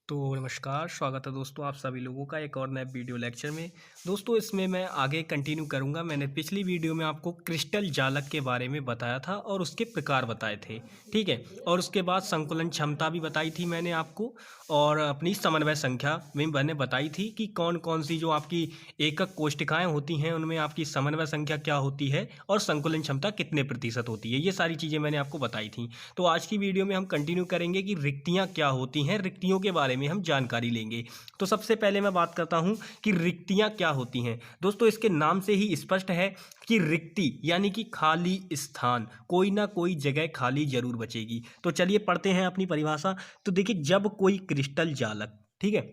तो नमस्कार, स्वागत है दोस्तों आप सभी लोगों का एक और नए वीडियो लेक्चर में। दोस्तों इसमें मैं आगे कंटिन्यू करूंगा। मैंने पिछली वीडियो में आपको क्रिस्टल जालक के बारे में बताया था और उसके प्रकार बताए थे, ठीक है। और उसके बाद संकुलन क्षमता भी बताई थी मैंने आपको, और अपनी समन्वय संख्या भी मैंने बताई थी कि कौन कौन सी जो आपकी एकक कोष्टिकाएँ होती हैं उनमें आपकी समन्वय संख्या क्या होती है और संकुलन क्षमता कितने प्रतिशत होती है। ये सारी चीज़ें मैंने आपको बताई थी। तो आज की वीडियो में हम कंटिन्यू करेंगे कि रिक्तियाँ क्या होती हैं, रिक्तियों के बारे में हम जानकारी लेंगे। तो सबसे पहले मैं बात करता हूं कि रिक्तियां क्या होती हैं। दोस्तों इसके नाम से ही स्पष्ट है कि रिक्ति यानी कि खाली स्थान, कोई ना कोई जगह खाली जरूर बचेगी। तो चलिए पढ़ते हैं अपनी परिभाषा। तो देखिए, जब कोई क्रिस्टल जालक, ठीक है,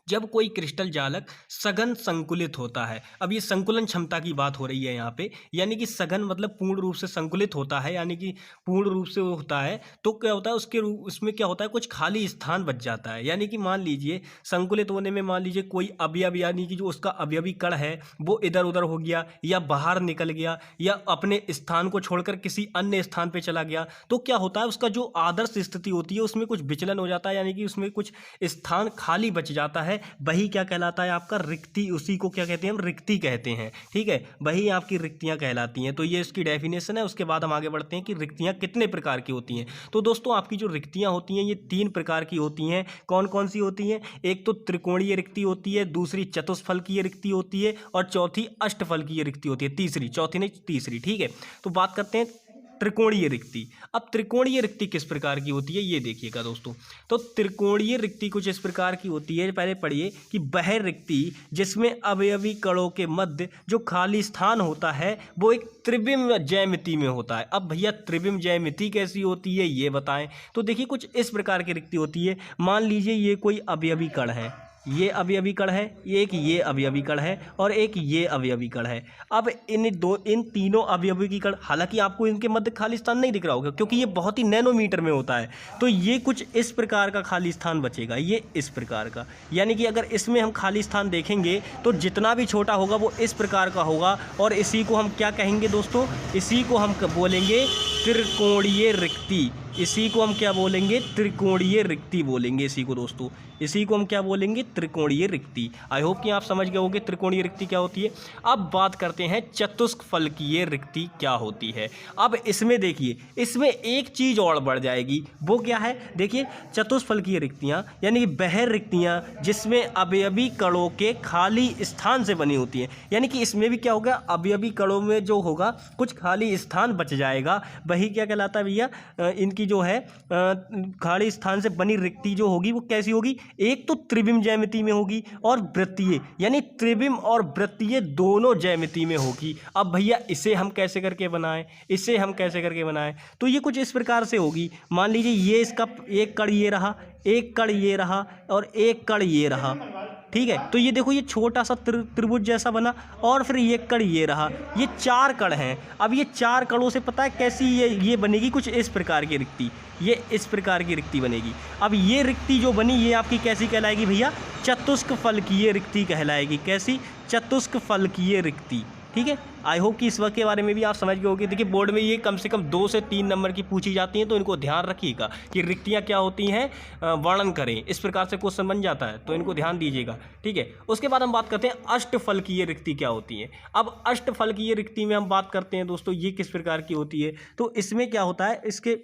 जब कोई क्रिस्टल जालक सघन संकुलित होता है। अब ये संकुलन क्षमता की बात हो रही है यहाँ पे, यानी कि सघन मतलब पूर्ण रूप से संकुलित होता है, यानी कि पूर्ण रूप से वो होता है। तो क्या होता है उसमें क्या होता है, कुछ खाली स्थान बच जाता है। यानी कि मान लीजिए संकुलित होने में मान लीजिए कोई अवयव, यानी कि जो उसका अवयवी कण है वो इधर उधर हो गया या बाहर निकल गया या अपने स्थान को छोड़कर किसी अन्य स्थान पर चला गया, तो क्या होता है उसका जो आदर्श स्थिति होती है उसमें कुछ विचलन हो जाता है, यानी कि उसमें कुछ स्थान खाली बच जाता है। वही क्या कहलाता है आपका, रिक्ति। उसी को क्या कहते हैं, हम रिक्ति कहते हैं, ठीक है। वही आपकी रिक्तियां कहलाती हैं। तो ये इसकी डेफिनेशन है। उसके बाद हम आगे बढ़ते हैं कि रिक्तियां कितने प्रकार की होती हैं। तो दोस्तों आपकी जो रिक्तियां होती हैं ये 3 प्रकार की होती हैं। कौन कौन सी होती हैं? एक तो त्रिकोणीय रिक्ति होती है, दूसरी चतुष्फलकीय रिक्ति होती है और चौथी अष्टफलकीय रिक्ति होती है। तीसरी, चौथी नहीं तीसरी, ठीक है। तो बात करते हैं त्रिकोणीय रिक्ति। अब त्रिकोणीय रिक्ति किस प्रकार की होती है ये देखिएगा दोस्तों। तो त्रिकोणीय रिक्ति कुछ इस प्रकार की होती है, पहले पढ़िए कि वह रिक्ति जिसमें अवयवी कणों के मध्य जो खाली स्थान होता है वो एक त्रिविम ज्यामिति में होता है। अब भैया त्रिविम ज्यामिति कैसी होती है ये बताएं। तो देखिए कुछ इस प्रकार की रिक्ति होती है। मान लीजिए ये कोई अवयवी कण है, ये अवयवी कण है, एक ये अवयवी कण है और एक ये अवयवी कण है। अब इन तीनों अवयवी की कण, हालांकि आपको इनके मध्य खाली स्थान नहीं दिख रहा होगा क्योंकि ये बहुत ही नैनोमीटर में होता है। तो ये कुछ इस प्रकार का खाली स्थान बचेगा, ये इस प्रकार का। यानी कि अगर इसमें हम खाली स्थान देखेंगे तो जितना भी छोटा होगा वो इस प्रकार का होगा। और इसी को हम क्या कहेंगे दोस्तों, इसी को हम बोलेंगे त्रिकोणीय रिक्ति। इसी को हम क्या बोलेंगे, त्रिकोणीय रिक्ति बोलेंगे इसी को दोस्तों। इसी को हम क्या बोलेंगे, त्रिकोणीय रिक्ति। आई होप कि आप समझ गए होंगे त्रिकोणीय रिक्ति क्या होती है। अब बात करते हैं चतुष्फलकीय रिक्ति क्या होती है। अब इसमें देखिए, इसमें एक चीज और बढ़ जाएगी, वो क्या है, देखिए चतुष्फलकीय रिक्तियां यानी कि वह रिक्तियां जिसमें अवयवी कणों के खाली स्थान से बनी होती हैं। यानी कि इसमें भी क्या होगा, अवयवी कणों में जो होगा कुछ खाली स्थान बच जाएगा, वही क्या कहलाता है भैया, इनकी जो है खाली स्थान से बनी रिक्ति जो होगी वो कैसी होगी, एक तो त्रिविम ज्यामिति में होगी और वृत्तीय, यानी त्रिविम और वृत्तीय दोनों ज्यामिति में होगी। अब भैया इसे हम कैसे करके बनाएं, इसे हम कैसे करके बनाएं, तो ये कुछ इस प्रकार से होगी। मान लीजिए ये इसका एक कण ये रहा, एक कण ये रहा और एक कण ये रहा, ठीक है। तो ये देखो ये छोटा सा त्रिभुज जैसा बना और फिर ये कण ये रहा, ये 4 कण हैं। अब ये 4 कणों से पता है कैसी ये बनेगी, कुछ इस प्रकार की रिक्ति, ये इस प्रकार की रिक्ति बनेगी। अब ये रिक्ति जो बनी ये आपकी कैसी कहलाएगी भैया, चतुष्फलकीय रिक्ति कहलाएगी। कैसी, चतुष्फलकीय रिक्ति, ठीक है। आई होप कि इस वक्त के बारे में भी आप समझ गए होंगे। देखिए बोर्ड में ये कम से कम 2 से 3 नंबर की पूछी जाती हैं, तो इनको ध्यान रखिएगा कि रिक्तियां क्या होती हैं, वर्णन करें। इस प्रकार से क्वेश्चन बन जाता है, तो इनको ध्यान दीजिएगा, ठीक है। उसके बाद हम बात करते हैं अष्टफलकीय रिक्ति क्या होती है। अब अष्टफलकीय रिक्ति में हम बात करते हैं दोस्तों, ये किस प्रकार की होती है। तो इसमें क्या होता है, इसके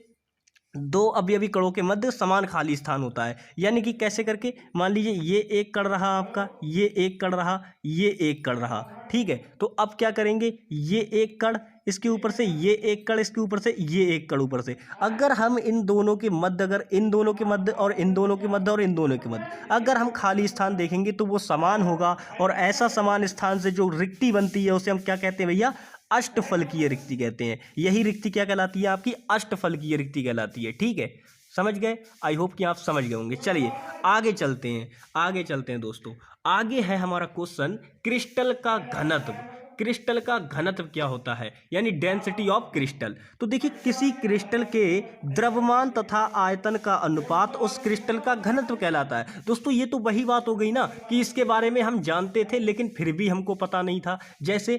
2 अवयवी कणों के मध्य समान खाली स्थान होता है। यानी कि कैसे करके, मान लीजिए ये एक कण रहा आपका, ये एक कण रहा, ये एक कण रहा, ठीक है। तो अब क्या करेंगे, ये एक कण इसके ऊपर से, ये एक कण इसके ऊपर से, ये एक कण ऊपर से, अगर हम इन दोनों के मध्य, अगर इन दोनों के मध्य और इन दोनों के मध्य और इन दोनों के मध्य अगर हम खाली स्थान देखेंगे तो वो समान होगा। और ऐसा समान स्थान से जो रिक्ति बनती है उसे हम क्या कहते हैं भैया, अष्टफलकीय रिक्ति कहते हैं। यही रिक्ति क्या कहलाती है आपकी, अष्टफलकीय रिक्ति कहलाती है, ठीक है। समझ गए, आई होप कि आप समझ गए होंगे। चलिए आगे चलते हैं, आगे चलते हैं दोस्तों। आगे है हमारा क्वेश्चन क्रिस्टल का घनत्व। क्रिस्टल का घनत्व क्या होता है, यानी डेंसिटी ऑफ क्रिस्टल। तो देखिए किसी क्रिस्टल के द्रव्यमान तथा आयतन का अनुपात उस क्रिस्टल का घनत्व कहलाता है। दोस्तों ये तो वही बात हो गई ना कि इसके बारे में हम जानते थे लेकिन फिर भी हमको पता नहीं था। जैसे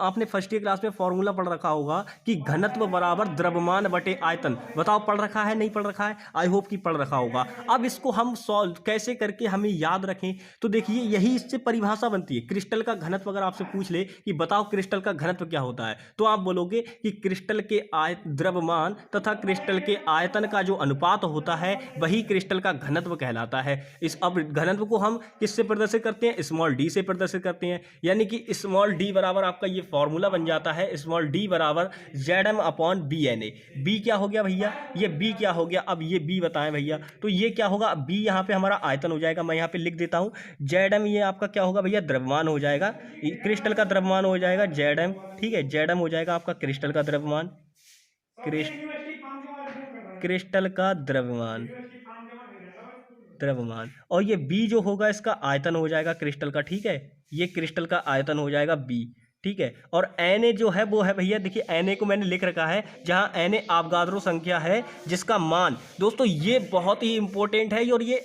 आपने फर्स्ट ईयर क्लास में फॉर्मूला पढ़ रखा होगा कि घनत्व बराबर द्रव्यमान बटे आयतन। बताओ पढ़ रखा है नहीं पढ़ रखा है? आई होप कि पढ़ रखा होगा। अब इसको हम सॉल्व कैसे करके हमें याद रखें, तो देखिए यही इससे परिभाषा बनती है। क्रिस्टल का घनत्व अगर आपसे पूछ ले कि बताओ क्रिस्टल का घनत्व क्या होता है, तो आप बोलोगे कि क्रिस्टल के द्रव्यमान तथा क्रिस्टल के आयतन का जो अनुपात होता है वही क्रिस्टल का घनत्व कहलाता है। अब घनत्व को हम किससे प्रदर्शित करते हैं? स्मॉल डी से प्रदर्शित करते हैं, यानी कि स्मॉल डी बराबर आपका ये फॉर्मूला बन जाता है, स्मॉल डी बराबर Z M upon B N A. B क्या हो गया भैया? ये बी क्या हो गया? अब ये बी बताएं भैया, तो ये क्या होगा? बी यहाँ पे हमारा आयतन हो जाएगा, मैं यहाँ पे लिख देता हूँ। जेड एम ये आपका क्या होगा भैया? द्रव्यमान हो जाएगा, क्रिस्टल का द्रव्यमान हो जाएगा जेड एम। ठीक है, जेड एम हो जाएगा आपका क्रिस्टल का द्रव्यमान, क्रिस्टल का द्रव्यमान और ये बी जो होगा इसका आयतन हो जाएगा क्रिस्टल का। ठीक है, ये क्रिस्टल का आयतन हो जाएगा बी। ठीक है, और एन ए जो है वो है भैया, देखिए एन ए को मैंने लिख रखा है, जहां एन ए अवगाद्रो संख्या है जिसका मान, दोस्तों ये बहुत ही इंपॉर्टेंट है और ये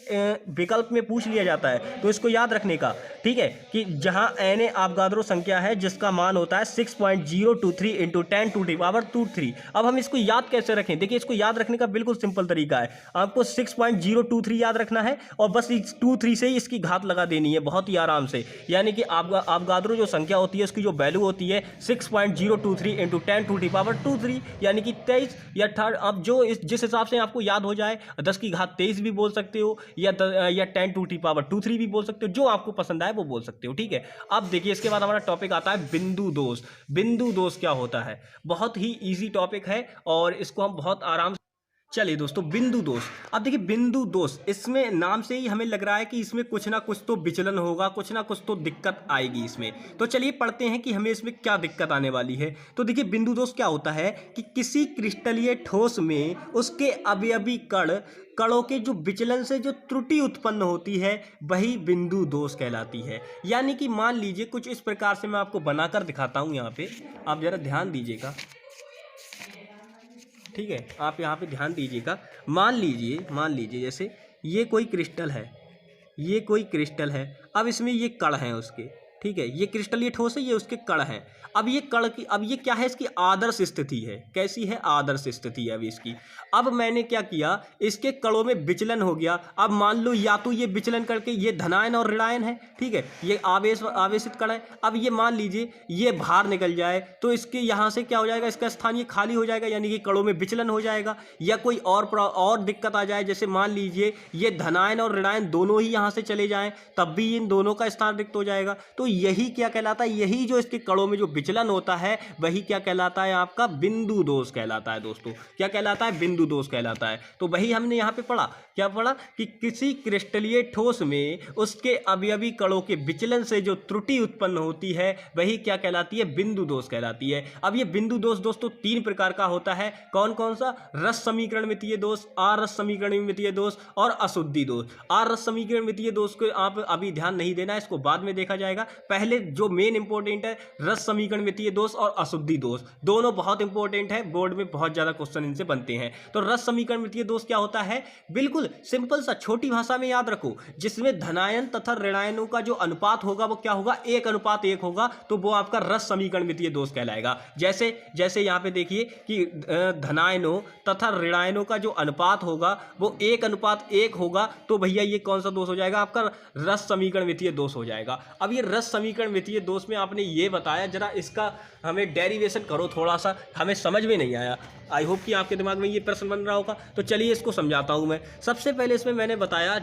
विकल्प में पूछ लिया जाता है, तो इसको याद रखने का। ठीक है, कि जहां एन ए अवगाद्रो संख्या है जिसका मान होता है 6.023 इंटू 10⁻²3। अब हम इसको याद कैसे रखें? देखिए इसको याद रखने का बिल्कुल सिंपल तरीका है, आपको 6.023 याद रखना है और बस इस 23 से ही इसकी घात लगा देनी है बहुत ही आराम से। यानी कि अवगाद्रो जो संख्या होती है उसकी जो वैल्यू होती है 6.023 इंटू 10⁻²3, यानी कि 23 या 18। अब जो जिस हिसाब से आपको याद हो जाए, 10 की घात 23 भी बोल सकते हो या 10⁻²3 भी बोल सकते हो, जो आपको पसंद आए वो बोल सकते हो। ठीक है, अब देखिए इसके बाद हमारा टॉपिक आता है बिंदु दोष। बिंदु दोष क्या होता है? बहुत ही ईजी टॉपिक है और इसको हम बहुत आराम से, चलिए दोस्तों बिंदु दोष। अब देखिए बिंदु दोष, इसमें नाम से ही हमें लग रहा है कि इसमें कुछ ना कुछ तो विचलन होगा, कुछ ना कुछ तो दिक्कत आएगी इसमें। तो चलिए पढ़ते हैं कि हमें इसमें क्या दिक्कत आने वाली है। तो देखिए बिंदु दोष क्या होता है कि किसी क्रिस्टलीय ठोस में उसके अवयवी कणों के जो विचलन से जो त्रुटि उत्पन्न होती है वही बिंदु दोष कहलाती है। यानी कि मान लीजिए कुछ इस प्रकार से मैं आपको बनाकर दिखाता हूँ, यहाँ पे आप जरा ध्यान दीजिएगा। ठीक है, आप यहाँ पे ध्यान दीजिएगा। मान लीजिए जैसे ये कोई क्रिस्टल है, अब इसमें ये कण हैं उसके। ठीक है, ये क्रिस्टल ये ठोस है, ये उसके कण हैं। अब ये कण की, अब ये क्या है? इसकी आदर्श स्थिति है। कैसी है? आदर्श स्थिति है अभी इसकी। अब मैंने क्या किया, इसके कणों में विचलन हो गया। अब मान लो या तो ये विचलन करके ये धनायन और ऋणायन है, ठीक है, ये आवेशित कण है। अब ये मान लीजिए ये बाहर निकल जाए तो इसके यहाँ से क्या हो जाएगा? इसका स्थान ये खाली हो जाएगा, यानी कि कणों में विचलन हो जाएगा। या कोई और दिक्कत आ जाए, जैसे मान लीजिए ये धनायन और ऋणायन दोनों ही यहाँ से चले जाएं, तब भी इन दोनों का स्थान रिक्त हो जाएगा। तो यही क्या कहलाता है? यही जो इसके कणों में जो विचलन होता है वही क्या कहलाता है? आपका बिंदु दोष कहलाता है। दोस्तों क्या कहलाता है? बिंदु दोष कहलाता है। तो वही हमने यहाँ पे पढ़ा, क्या पढ़ा कि किसी क्रिस्टलीय ठोस में उसके अवयवी कणों के विचलन से जो त्रुटि उत्पन्न होती है वही क्या कहलाती है? बिंदु दोष कहलाती है। अब ये बिंदु दोष दोस्तों 3 प्रकार का होता है। कौन कौन सा? रस समीकरण मितीय दोष, आरस समीकरण मितीय दोष और अशुद्धि दोष। आरस समीकरण मितीय दोष को आप अभी ध्यान नहीं देना, इसको बाद में देखा जाएगा। पहले जो मेन इंपॉर्टेंट है, रस समीकरण मितीय दोष और अशुद्धि दोष, दोनों बहुत इंपॉर्टेंट है, बोर्ड में बहुत ज्यादा क्वेश्चन इनसे बनते हैं। तो रस समीकरण मितीय दोष क्या होता है? बिल्कुल सिंपल सा, छोटी भाषा में याद रखो, जिसमें धनायन तथा ऋणायनों का जो अनुपात होगा वो क्या होगा? 1:1 होगा, तो वो आपका रस समीकरण मितीय दोष कहलाएगा। जैसे यहाँ पे देखिए कि धनायनों तथा ऋणायनों का जो अनुपात होगा वो 1:1 होगा, तो भैया ये कौन सा दोष हो जाएगा? आपका रस समीकरण मितीय दोष हो जाएगा। अब ये रस समीकरण मितीय दोष में आपने ये बताया, जरा इसका हमें डेरिवेशन करो, थोड़ा सा हमें समझ में नहीं आया। आई होप कि आपके दिमाग में ये प्रश्न बन रहा होगा। तो चलिए इसको समझाता हूँ मैं। सबसे पहले इसमें मैंने बताया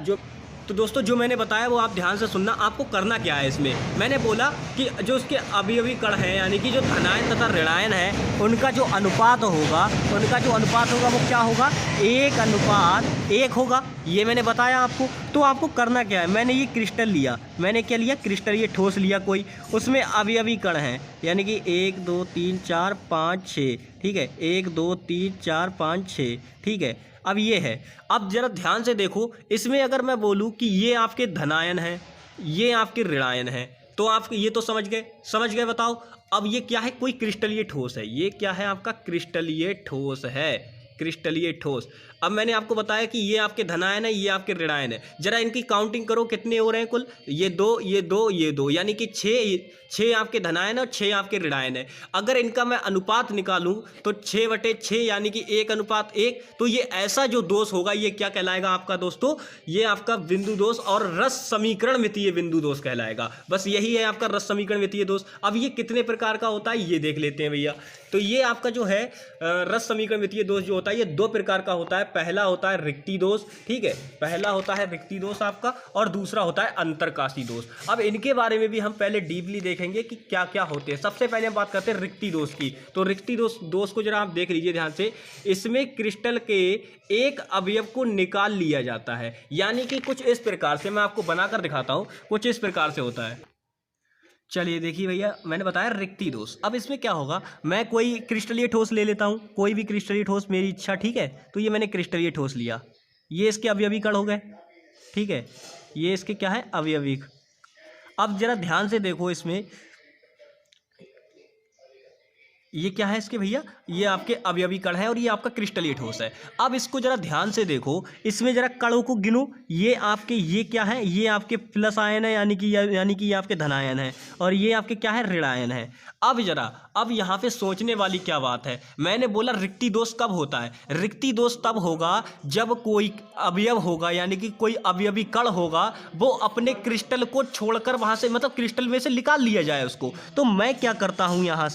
तो दोस्तों जो मैंने बताया वो आप ध्यान से सुनना। आपको करना क्या है इसमें, मैंने बोला कि जो उसके अवयवी कण हैं, यानी कि जो धनायन तथा ऋणायन है, उनका जो अनुपात होगा वो क्या होगा? 1:1 होगा। ये मैंने बताया आपको। तो आपको करना क्या है, मैंने ये क्रिस्टल लिया, मैंने क्या लिया? क्रिस्टल, ये ठोस लिया कोई, उसमें अवयवी कण हैं, यानी कि 1 2 3 4 5 6, ठीक है, 1 2 3 4 5 6, ठीक है। अब ये है, अब जरा ध्यान से देखो, इसमें अगर मैं बोलूँ कि ये आपके धनायन है, ये आपके ऋणायन है, तो आप ये तो समझ गए। बताओ अब ये क्या है, कोई क्रिस्टलीय ठोस है। ये क्या है आपका क्रिस्टलीय ठोस है, क्रिस्टलीय ठोस। अब मैंने आपको बताया कि ये आपके धनायन है, ये आपके ऋणायन है। जरा इनकी काउंटिंग करो कितने हो रहे हैं कुल, ये दो ये दो ये दो, यानी कि छः आपके धनायन और 6 आपके ऋणायन है। अगर इनका मैं अनुपात निकालूं तो 6/6 यानी कि 1:1। तो ये ऐसा जो दोष होगा ये क्या कहलाएगा आपका दोस्तों, ये आपका बिंदु दोष और रस समीकरण मितीय बिंदु दोष कहलाएगा। बस यही है आपका रस समीकरण मितीय दोष। अब ये कितने प्रकार का होता है ये देख लेते हैं भैया। तो ये आपका जो है रस समीकरण मितीय दोष जो होता है ये 2 प्रकार का होता है। पहला होता है रिक्ति दोष, ठीक है, पहला होता है रिक्ति दोष आपका, और दूसरा होता है अंतरकाशी दोष। अब इनके बारे में भी हम पहले डीपली देखेंगे कि क्या क्या होते हैं। सबसे पहले हम बात करते हैं रिक्ति दोष की। तो रिक्ति दोष को जरा आप देख लीजिए ध्यान से। इसमें क्रिस्टल के एक अवयव को निकाल लिया जाता है, यानी कि कुछ इस प्रकार से, मैं आपको बनाकर दिखाता हूं, कुछ इस प्रकार से होता है। चलिए देखिए भैया, मैंने बताया रिक्ति दोष। अब इसमें क्या होगा, मैं कोई क्रिस्टलीय ठोस ले लेता हूँ, कोई भी क्रिस्टलीय ठोस, मेरी इच्छा, ठीक है। तो ये मैंने क्रिस्टलीय ठोस लिया, ये इसके अवयवी कण हो गए, ठीक है, ये इसके क्या है अवयवी। अब जरा ध्यान से देखो, इसमें ये क्या है इसके भैया, ये आपके अवयवी कण है और ये आपका क्रिस्टलीय ठोस है। अब इसको जरा ध्यान से देखो, इसमें जरा कणों को गिनो। ये आपके, ये क्या है, ये आपके प्लस आयन है, यानी कि ये आपके धनायन है, और ये आपके क्या है ऋणायन है। अब यहाँ पे सोचने वाली क्या बात है, मैंने बोला रिक्ति दोष कब होता है। रिक्ति दोष तब होगा जब कोई अवयव होगा, यानी कि कोई अवयवी कण होगा, वो अपने क्रिस्टल को छोड़कर वहाँ से, मतलब क्रिस्टल में से निकाल लिया जाए उसको। तो मैं क्या करता हूँ, यहाँ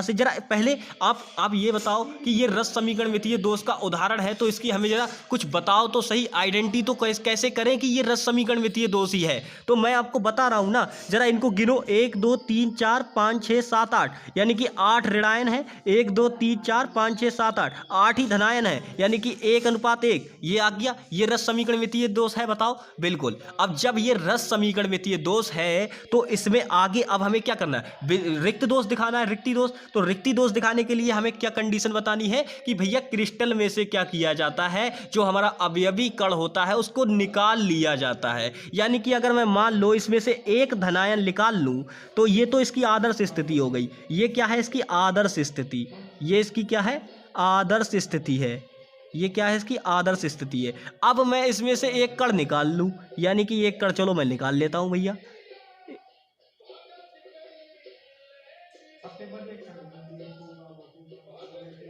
से जरा पहले आप ये बताओ कि ये रस समीकरण मितीय दोष का उदाहरण है, तो इसकी हमें जरा कुछ बताओ तो सही, आइडेंटिटी तो कैसे करें कि ये रस समीकरण मितीय दोष ही है। तो मैं आपको बता रहा हूं ना, जरा इनको गिनो, 1 2 3 4 5 6 7 8, यानी कि 8 ऋणायन है, 1 2 3 4 5 6 7 8, 8 ही धनायन है, यानी कि 1:1। ये आ गया, ये रस समीकरण मितीय दोष है, बताओ। बिल्कुल। अब जब ये रस समीकरण मितीय दोष है तो इसमें आगे अब हमें क्या करना है, रिक्त दोष दिखाना है, रिक्ति दोष। तो रिक्ति दोष दिखाने के लिए हमें क्या कंडीशन बतानी है कि भैया क्रिस्टल में से क्या किया जाता है, जो हमारा अवयवी कण होता है उसको निकाल लिया जाता है। यानी कि अगर मैं मान लो इसमें से एक धनायन निकाल लूं तो ये तो इसकी आदर्श स्थिति हो गई। ये क्या है इसकी आदर्श स्थिति, ये इसकी क्या है आदर्श स्थिति है, ये क्या है इसकी आदर्श स्थिति है। अब मैं इसमें से एक कण निकाल लूं, यानी कि एक कण, चलो मैं निकाल लेता हूं भैया।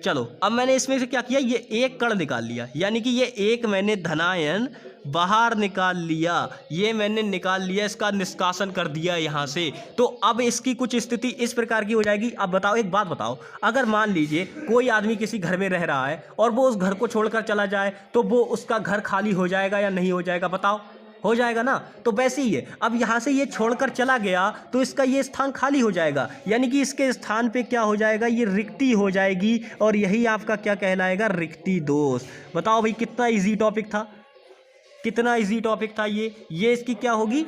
चलो अब मैंने इसमें से क्या किया, ये एक कण निकाल लिया, यानी कि ये एक मैंने धनायन बाहर निकाल लिया, ये मैंने निकाल लिया, इसका निष्कासन कर दिया यहाँ से। तो अब इसकी कुछ स्थिति इस प्रकार की हो जाएगी। अब बताओ, एक बात बताओ, अगर मान लीजिए कोई आदमी किसी घर में रह रहा है और वो उस घर को छोड़कर चला जाए, तो वो उसका घर खाली हो जाएगा या नहीं हो जाएगा, बताओ। हो जाएगा ना। तो वैसे ही है, अब यहाँ से ये छोड़कर चला गया तो इसका ये स्थान खाली हो जाएगा, यानी कि इसके स्थान पे क्या हो जाएगा, ये रिक्ति हो जाएगी, और यही आपका क्या कहलाएगा, रिक्ति दोष। बताओ भाई कितना इजी टॉपिक था, कितना इजी टॉपिक था ये इसकी क्या होगी,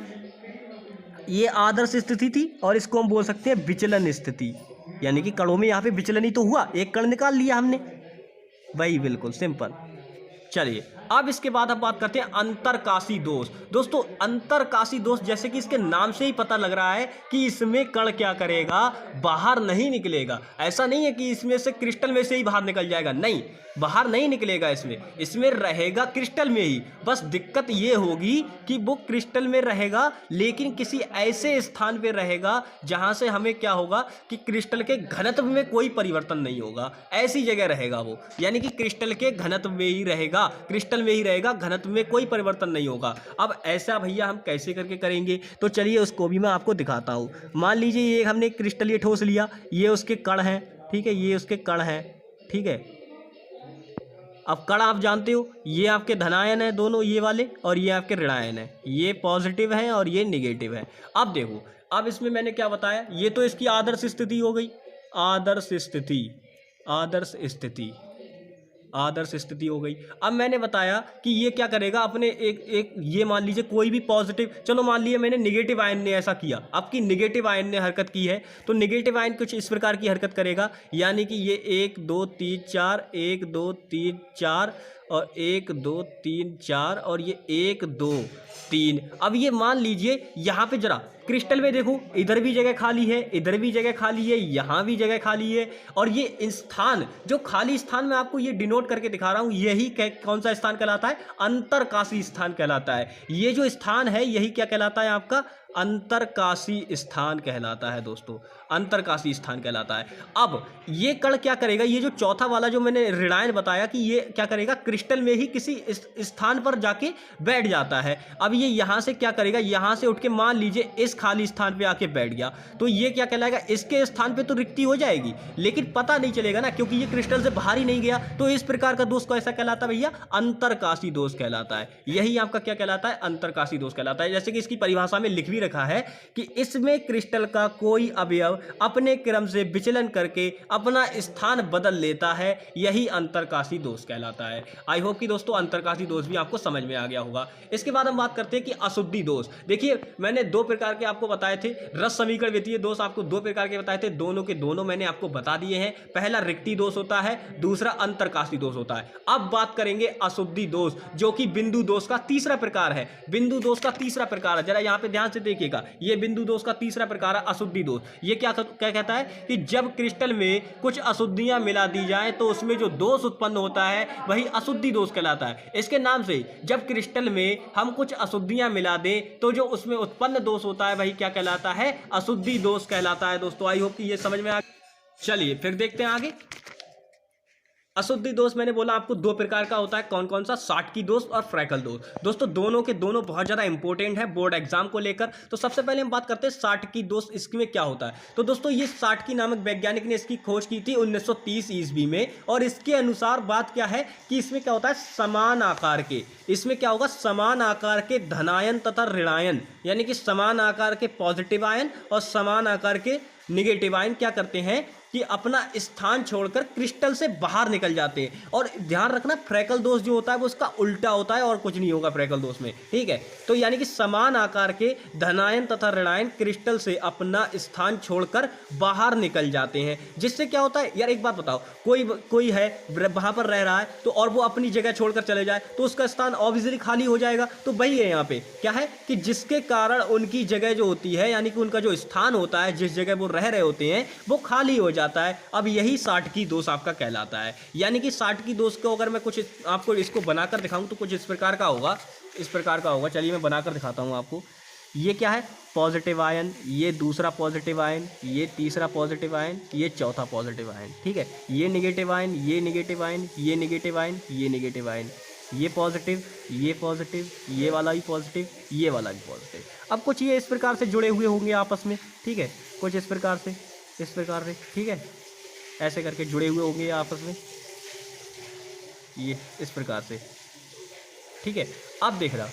ये आदर्श स्थिति थी, और इसको हम बोल सकते हैं विचलन स्थिति, यानी कि कणों में यहाँ पे विचलन ही तो हुआ, एक कण निकाल लिया हमने, वही बिल्कुल सिंपल। चलिए अब इसके बाद हम बात करते हैं अंतरकाशी दोष। दोस्तों अंतरकाशी दोष, जैसे कि इसके नाम से ही पता लग रहा है कि इसमें कण क्या करेगा, बाहर नहीं निकलेगा। ऐसा नहीं है कि इसमें से क्रिस्टल में से ही बाहर निकल जाएगा, नहीं, बाहर नहीं निकलेगा, इसमें रहेगा क्रिस्टल में ही। बस दिक्कत ये होगी कि वो क्रिस्टल में रहेगा लेकिन किसी ऐसे स्थान पे रहेगा जहां से हमें क्या होगा कि क्रिस्टल के घनत्व में कोई परिवर्तन नहीं होगा, ऐसी जगह रहेगा वो, यानी कि क्रिस्टल के घनत्व में ही रहेगा, क्रिस्टल में ही रहेगा, घनत्व में कोई परिवर्तन नहीं होगा। अब ऐसा भैया हम कैसे करके करेंगे, तो चलिए उसको भी मैं आपको दिखाता हूँ। मान लीजिए ये हमने क्रिस्टलीय ठोस लिया, ये उसके कण हैं, ठीक है, ये उसके कण हैं, ठीक है। अब कण आप जानते हो, ये आपके धनायन है दोनों ये वाले, और ये आपके ऋणायन है, ये पॉजिटिव है और ये निगेटिव है। अब देखो, अब इसमें मैंने क्या बताया, ये तो इसकी आदर्श स्थिति हो गई, आदर्श स्थिति, आदर्श स्थिति, आदर्श स्थिति हो गई। अब मैंने बताया कि ये क्या करेगा, अपने एक ये मान लीजिए कोई भी पॉजिटिव, चलो मान लीजिए मैंने निगेटिव आयन ने ऐसा किया, आपकी निगेटिव आयन ने हरकत की है, तो निगेटिव आयन कुछ इस प्रकार की हरकत करेगा, यानी कि ये 1 2 3 4, 1 2 3 4, और 1 2 3 4, और ये 1 2 3। अब ये मान लीजिए यहाँ पे जरा क्रिस्टल में देखो इधर भी जगह खाली है, इधर भी जगह खाली है, यहाँ भी जगह खाली है, और ये स्थान जो खाली स्थान मैं आपको ये डिनोट करके दिखा रहा हूँ, यही कौन सा स्थान कहलाता है? अंतरकाशी स्थान कहलाता है। ये जो स्थान है यही क्या कहलाता है आपका? अंतरकाशी स्थान कहलाता है दोस्तों, अंतरकाशी स्थान कहलाता है। अब ये कण क्या करेगा? ये जो चौथा वाला जो मैंने ऋणायन बताया कि ये क्या करेगा? क्रिस्टल में ही किसी स्थान पर जाके बैठ जाता है। अब ये यहाँ से क्या करेगा? यहाँ से उठ के मान लीजिए इस खाली स्थान पे आके बैठ गया, तो ये क्या कहलाएगा? इसके स्थान पे तो रिक्ति हो जाएगी, लेकिन पता नहीं चलेगा ना, क्योंकि ये क्रिस्टल से बाहर ही नहीं गया। तो इस प्रकार का दोष कैसा कहलाता है भैया? अंतरकाशी दोष कहलाता है। यही आपका क्या कहलाता है? अंतरकाशी दोष कहलाता है। जैसे कि इसकी परिभाषा में लिख भी रखा है कि इसमें क्रिस्टल का कोई अवयव अपने क्रम से विचलन करके अपना स्थान बदल लेता है, यही अंतरकाशी दोष कहलाता है। आई होप कि दोस्तों अंतरकाशी दोष भी आपको समझ में आ गया होगा। इसके बाद हम बात करते हैं कि अशुद्धि दोष। देखिए मैंने दो प्रकार के आपको बताए थे, रस समीकरण वित्तीय दोष आपको दो प्रकार के बताए थे, दोनों के दोनों मैंने आपको बता दिए हैं। पहला रिक्ति दोष होता है, दूसरा अंतरकाशी दोष होता है। अब बात करेंगे अशुद्धि दोष, जो कि बिंदु दोष का तीसरा प्रकार है। बिंदु दोष का तीसरा प्रकार है, जरा यहां पे ध्यान से देखिएगा, ये बिंदु दोष का तीसरा प्रकार है अशुद्धि दोष। ये क्या कहता है कि जब क्रिस्टल में कुछ अशुद्धियां मिला दी जाए तो उसमें जो दोष उत्पन्न होता है वही अशुद्धि दोष कहलाता है। इसके नाम से जब क्रिस्टल में हम कुछ अशुद्धियां मिला दें तो जो उसमें उत्पन्न दोष होता है वही क्या कहलाता है? अशुद्धि दोष कहलाता है। दोस्तों आई होप कि ये समझ में आ। चलिए फिर देखते हैं आगे। अशुद्धि दोष मैंने बोला आपको दो प्रकार का होता है, कौन कौन सा? साटकी दोष और फ्रैकल दोष। दोस्तों दोनों के दोनों बहुत ज़्यादा इंपॉर्टेंट है बोर्ड एग्जाम को लेकर। तो सबसे पहले हम बात करते हैं साटकी दोष, इसमें क्या होता है। तो दोस्तों ये साटकी नामक वैज्ञानिक ने इसकी खोज की थी 1930 ईस्वी में, और इसके अनुसार बात क्या है कि इसमें क्या होता है? समान आकार के, इसमें क्या होगा? समान आकार के धनायन तथा ऋणायन, यानी कि समान आकार के पॉजिटिव आयन और समान आकार के निगेटिव आयन क्या करते हैं कि अपना स्थान छोड़कर क्रिस्टल से बाहर निकल जाते हैं। और ध्यान रखना फ्रैकल दोष जो होता है वो उसका उल्टा होता है और कुछ नहीं होगा फ्रैकल दोष में, ठीक है। तो यानी कि समान आकार के धनायन तथा ऋणायन क्रिस्टल से अपना स्थान छोड़कर बाहर निकल जाते हैं, जिससे क्या होता है यार? एक बात बताओ, कोई है वहां पर रह रहा है तो और वो अपनी जगह छोड़कर चले जाए तो उसका स्थान ऑब्वियसली खाली हो जाएगा। तो वही है यहाँ पे क्या है कि जिसके कारण उनकी जगह जो होती है, यानी कि उनका जो स्थान होता है, जिस जगह वो रह रहे होते हैं, वो खाली हो जाता है। अब यही साटकी दोष आपका कहलाता है। यानी कि साटकी दोष को अगर मैं कुछ आपको इसको बनाकर दिखाऊं तो कुछ इस प्रकार का होगा, इस प्रकार का होगा। चलिए मैं बनाकर दिखाता हूं आपको। ये क्या है? पॉजिटिव आयन, ये दूसरा पॉजिटिव आयन, ये तीसरा पॉजिटिव आयन, ये चौथा पॉजिटिव आयन, ठीक है। ये नेगेटिव आयन, ये नेगेटिव आयन, ये नेगेटिव आयन, ये नेगेटिव आयन, ये पॉजिटिव, ये पॉजिटिव, ये वाला भी पॉजिटिव, ये वाला भी पॉजिटिव। अब कुछ ये इस प्रकार से जुड़े हुए होंगे आपस में, ठीक है, कुछ इस प्रकार से, इस प्रकार से, ठीक है, ऐसे करके जुड़े हुए होंगे आपस में, ये इस प्रकार से, ठीक है। अब देख रहा,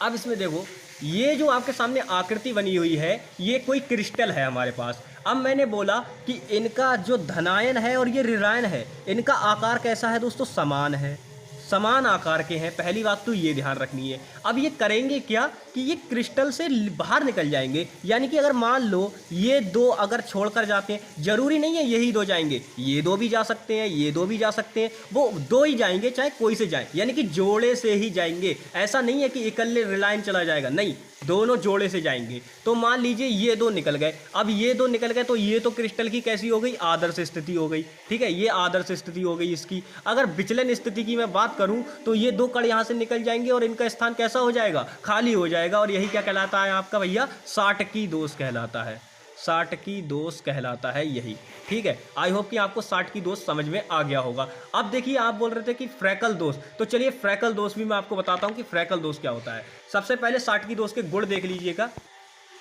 अब इसमें देखो ये जो आपके सामने आकृति बनी हुई है ये कोई क्रिस्टल है हमारे पास। अब मैंने बोला कि इनका जो धनायन है और ये ऋणायन है, इनका आकार कैसा है दोस्तों? समान है, समान आकार के हैं। पहली बात तो ये ध्यान रखनी है। अब ये करेंगे क्या कि ये क्रिस्टल से बाहर निकल जाएंगे। यानी कि अगर मान लो ये दो अगर छोड़कर जाते हैं, जरूरी नहीं है यही दो जाएंगे, ये दो भी जा सकते हैं, ये दो भी जा सकते हैं, वो दो ही जाएंगे चाहे कोई से जाए, यानी कि जोड़े से ही जाएंगे। ऐसा नहीं है कि इकल्ले रिलायंस चला जाएगा, नहीं, दोनों जोड़े से जाएंगे। तो मान लीजिए ये दो निकल गए, अब ये दो निकल गए तो ये तो क्रिस्टल की कैसी हो गई? आदर्श स्थिति हो गई, ठीक है, ये आदर्श स्थिति हो गई इसकी। अगर विचलन स्थिति की मैं बात करूं तो ये दो कण यहां से निकल जाएंगे और इनका स्थान कैसा हो जाएगा? खाली हो जाएगा। और यही क्या कहलाता है आपका भैया? साटकी दोष कहलाता है, साटकी दोष कहलाता है यही, ठीक है। आई होप कि आपको साटकी दोष समझ में आ गया होगा। अब देखिए आप बोल रहे थे कि फ्रैकल दोष, तो चलिए फ्रैकल दोष भी मैं आपको बताता हूं कि फ्रैकल दोष क्या होता है। सबसे पहले साटकी दोष के गुण देख लीजिएगा।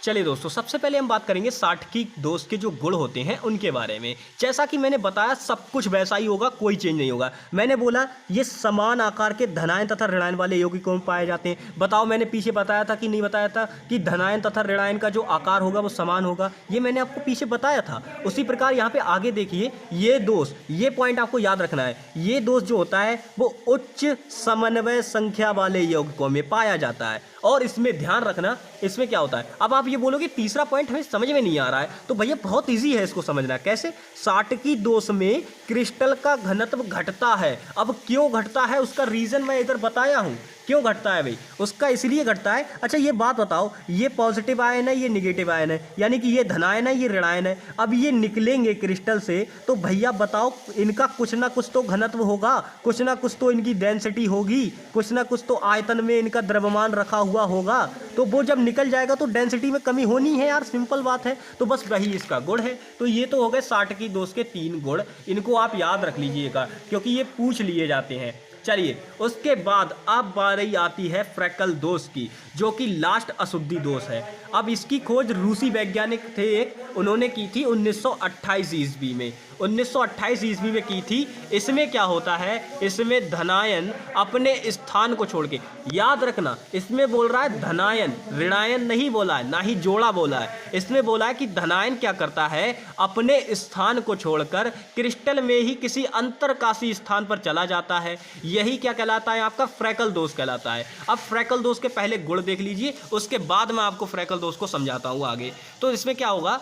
चलिए दोस्तों सबसे पहले हम बात करेंगे साटकी दोष के जो गुण होते हैं उनके बारे में। जैसा कि मैंने बताया सब कुछ वैसा ही होगा, कोई चेंज नहीं होगा। मैंने बोला ये समान आकार के धनायन तथा ऋणायन वाले यौगिकों में पाए जाते हैं। बताओ मैंने पीछे बताया था कि नहीं बताया था कि धनायन तथा ऋणायन का जो आकार होगा वो समान होगा, ये मैंने आपको पीछे बताया था। उसी प्रकार यहाँ पे आगे देखिए ये दोष, ये पॉइंट आपको याद रखना है, ये दोष जो होता है वो उच्च समन्वय संख्या वाले यौगिकों में पाया जाता है। और इसमें ध्यान रखना इसमें क्या होता है। अब आप ये बोलोगे तीसरा पॉइंट हमें समझ में नहीं आ रहा है, तो भैया बहुत इजी है इसको समझना। कैसे? साटकी दोष में क्रिस्टल का घनत्व घटता है। अब क्यों घटता है उसका रीजन मैं इधर बताया हूं क्यों घटता है भाई? उसका इसलिए घटता है। अच्छा ये बात बताओ, ये पॉजिटिव आयन है, ये निगेटिव आयन है, यानी कि ये धनायन है, ये ऋणायन है। अब ये निकलेंगे क्रिस्टल से तो भैया बताओ, इनका कुछ ना कुछ तो घनत्व होगा, कुछ ना कुछ तो इनकी डेंसिटी होगी, कुछ ना कुछ तो आयतन में इनका द्रव्यमान रखा हुआ होगा। तो वो जब निकल जाएगा तो डेंसिटी में कमी होनी है यार, सिंपल बात है। तो बस वही इसका गुण है। तो ये तो हो गए साटकी दोष के 3 गुण, इनको आप याद रख लीजिएगा क्योंकि ये पूछ लिए जाते हैं। चलिए उसके बाद अब बारी आती है फ्रैकल दोष की, जो कि लास्ट अशुद्धि दोष है। अब इसकी खोज रूसी वैज्ञानिक थे एक, उन्होंने की थी 1928 ईस्वी में, 1928 ईस्वी में की थी। इसमें क्या होता है, इसमें धनायन अपने स्थान को छोड़ के, याद रखना इसमें बोल रहा है धनायन, ऋणायन नहीं बोला है, ना ही जोड़ा बोला है। इसमें बोला है कि धनायन क्या करता है, अपने स्थान को छोड़कर क्रिस्टल में ही किसी अंतरकाशी स्थान पर चला जाता है। यही क्या कहलाता है, आपका फ्रैकल दोष कहलाता है। अब फ्रैकल दोष के पहले गुण देख लीजिए, उसके बाद मैं आपको फ्रैकल दोष को समझाता हूँ आगे। तो इसमें क्या होगा,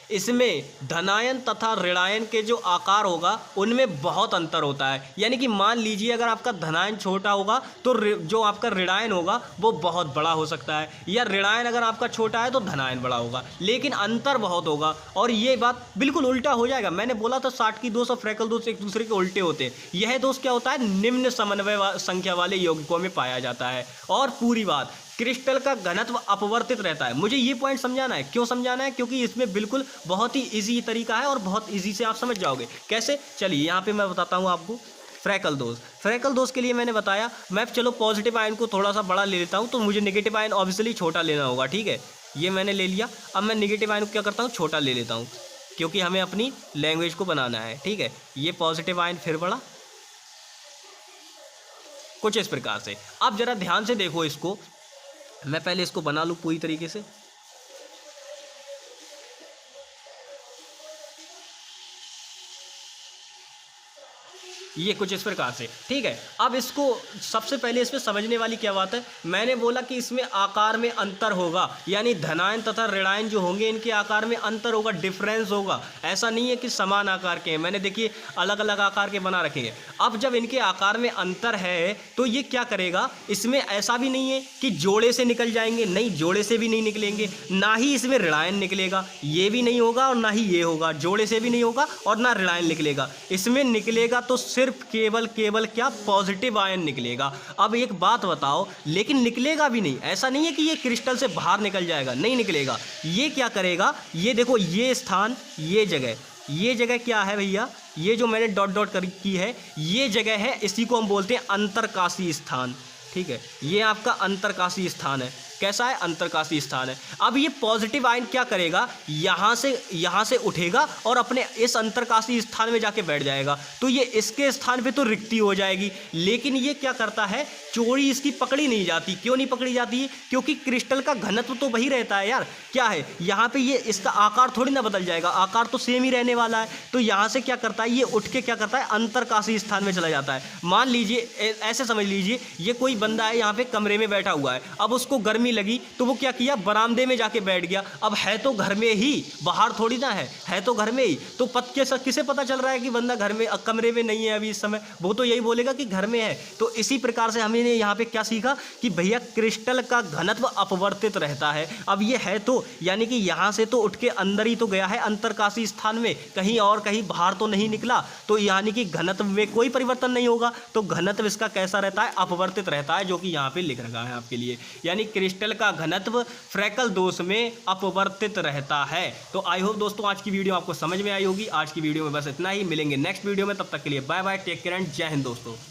इसमें धनायन तथा ऋणायन के जो आकार होगा उनमें बहुत अंतर होता है। यानी कि मान लीजिए अगर आपका धनायन छोटा होगा तो जो आपका ऋणायन होगा वो बहुत बड़ा हो सकता है, या ऋणायन अगर आपका छोटा है तो धनायन बड़ा होगा, लेकिन अंतर बहुत होगा। और ये बात बिल्कुल उल्टा हो जाएगा। मैंने बोला था साटकी दोष और फ्रैकल दोष एक दूसरे के उल्टे होते हैं। यह दोष क्या होता है, निम्न समन्वय संख्या वाले यौगिकों में पाया जाता है। और पूरी बात, क्रिस्टल का घनत्व अपवर्तित रहता है। मुझे ये पॉइंट समझाना है। क्यों समझाना है, क्योंकि इसमें बिल्कुल बहुत ही इजी तरीका है और बहुत इजी से आप समझ जाओगे। कैसे, चलिए यहाँ पे मैं बताता हूँ आपको। फ्रैकल दोष, फ्रैकल दोष के लिए मैंने बताया, मैं चलो पॉजिटिव आयन को थोड़ा सा बड़ा ले लेता हूँ, तो मुझे नेगेटिव आयन ऑब्वियसली छोटा लेना होगा, ठीक है। ये मैंने ले लिया। अब मैं नेगेटिव आयन को क्या करता हूँ, छोटा ले लेता हूँ, क्योंकि हमें अपनी लैंग्वेज को बनाना है, ठीक है। ये पॉजिटिव आयन फिर बड़ा, कुछ इस प्रकार से। अब जरा ध्यान से देखो इसको, मैं पहले इसको बना लूँ पूरी तरीके से। ये कुछ इस प्रकार से, ठीक है। अब इसको सबसे पहले इसमें समझने वाली क्या बात है, मैंने बोला कि इसमें आकार में अंतर होगा, यानी धनायन तथा ऋणायन जो होंगे इनके आकार में अंतर होगा, डिफरेंस होगा। ऐसा नहीं है कि समान आकार के हैं, मैंने देखिए अलग अलग आकार के बना रखे हैं। अब जब इनके आकार में अंतर है तो ये क्या करेगा, इसमें ऐसा भी नहीं है कि जोड़े से निकल जाएंगे, नहीं जोड़े से भी नहीं निकलेंगे, ना ही इसमें ऋणायन निकलेगा, ये भी नहीं होगा और ना ही ये होगा, जोड़े से भी नहीं होगा और ना ऋणायन निकलेगा। इसमें निकलेगा तो सिर्फ केवल क्या, पॉजिटिव आयन निकलेगा। अब एक बात बताओ, लेकिन निकलेगा भी नहीं, ऐसा नहीं है कि ये क्रिस्टल से बाहर निकल जाएगा, नहीं निकलेगा। ये क्या करेगा, ये देखो ये स्थान, ये जगह क्या है भैया, ये जो मैंने डॉट डॉट की है ये जगह है, इसी को हम बोलते हैं अंतरकाशी स्थान, ठीक है। ये आपका अंतरकाशी स्थान है। कैसा है, अंतरकाशी स्थान है। अब ये पॉजिटिव आयन क्या करेगा, यहाँ से उठेगा और अपने इस अंतरकाशी स्थान में जाके बैठ जाएगा, तो ये इसके स्थान पे तो रिक्ति हो जाएगी। लेकिन ये क्या करता है, चोरी इसकी पकड़ी नहीं जाती। क्यों नहीं पकड़ी जाती है, क्योंकि क्रिस्टल का घनत्व तो वही रहता है यार। क्या है यहाँ पे, ये इसका आकार थोड़ी ना बदल जाएगा, आकार तो सेम ही रहने वाला है। तो यहाँ से क्या करता है, ये उठ के क्या करता है, अंतरकाशी स्थान में चला जाता है। मान लीजिए, ऐसे समझ लीजिए, ये कोई बंदा है यहाँ पे कमरे में बैठा हुआ है, अब उसको गर्मी लगी तो वो क्या किया, बरामदे में जाके बैठ गया। अब है तो घर में ही, बाहर थोड़ी ना है तो घर में ही। तो किसे पता चल रहा है कि बंदा घर में, कमरे में नहीं है अभी इस समय, वो तो यही बोलेगा कि घर में है। तो इसी प्रकार से हमने यहाँ पे क्या सीखा कि भैया क्रिस्टल का घनत्व अपवर्तित रहता है। अब ये है तो, यानी कि यहाँ से तो उठ के अंदर ही तो गया है अंतरकाशी स्थान में, कहीं और कहीं बाहर तो नहीं निकला, तो यानी कि घनत्व में कोई परिवर्तन नहीं होगा। तो घनत्व इसका कैसा रहता है, अपवर्तित रहता है, जो कि यहाँ पे लिख रखा है आपके लिए। यानी क्रिस्टल का घनत्व फ्रैकल दोष में अपवर्तित रहता है। तो आई होप दोस्तों आज की वीडियो आपको समझ में आई होगी। आज की वीडियो में बस इतना ही, मिलेंगे नेक्स्ट वीडियो में, तब तक के लिए bye bye, take care and जय हिंद दोस्तों।